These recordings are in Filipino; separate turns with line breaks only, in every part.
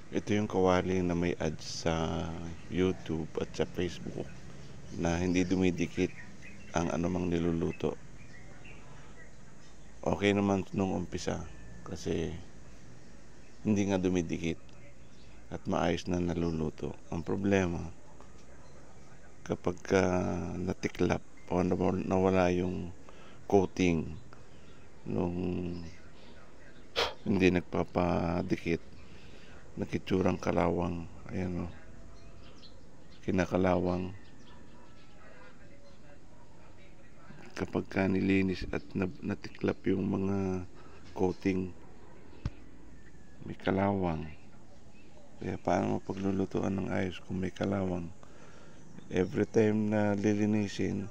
Ito yung kawali na may ads sa YouTube at sa Facebook na hindi dumidikit ang anumang niluluto. Okay naman nung umpisa kasi hindi nga dumidikit at maayos na naluluto. Ang problema, kapag natiklap o nawala yung coating nung hindi nagpapadikit, nakitsurang kalawang. Ayan o, kinakalawang. Kapag nilinis at natiklap yung mga coating, may kalawang. Kaya paano mapaglulutuan ng ayos kung may kalawang? Every time na lilinisin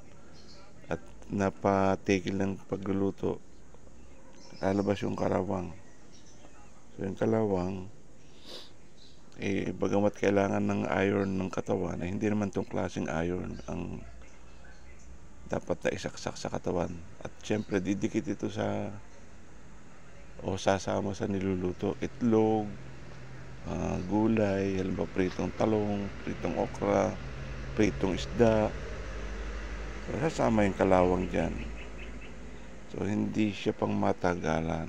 at napatigil ng pagluluto, lalabas yung kalawang. So yung kalawang, bagamat kailangan ng iron ng katawan, hindi naman tong klaseng iron ang dapat na isaksak sa katawan. At syempre didikit ito sasama sa niluluto. Itlog, gulay, halimbawa pritong talong, pritong okra, pritong isda. So sasama yung kalawang dyan. So hindi siya pang matagalan.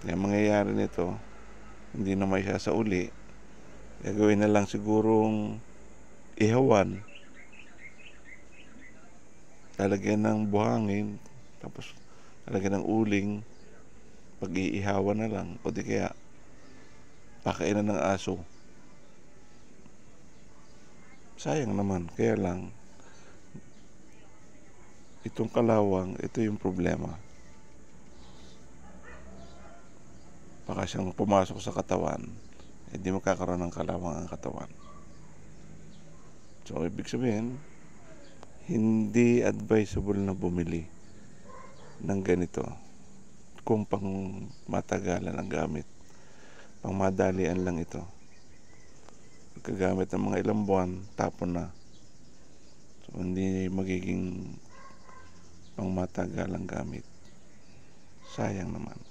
Yung mangyayari nito, hindi na may sasauli. Gagawin na lang sigurong ihawan, lalagyan ng buhangin, tapos lalagyan ng uling, pag-iihawan na lang, o di kaya pakainan ng aso. Sayang naman, kaya lang itong kalawang, ito yung problema. Baka siyang pumasok sa katawan, hindi magkakaroon ng kalawang ang katawan. So ibig sabihin, hindi advisable na bumili ng ganito kung pang matagalan ang gamit. Pang madalian lang ito. Pagkagamit ng mga ilang buwan, tapon na. So hindi magiging pang matagalang gamit. Sayang naman.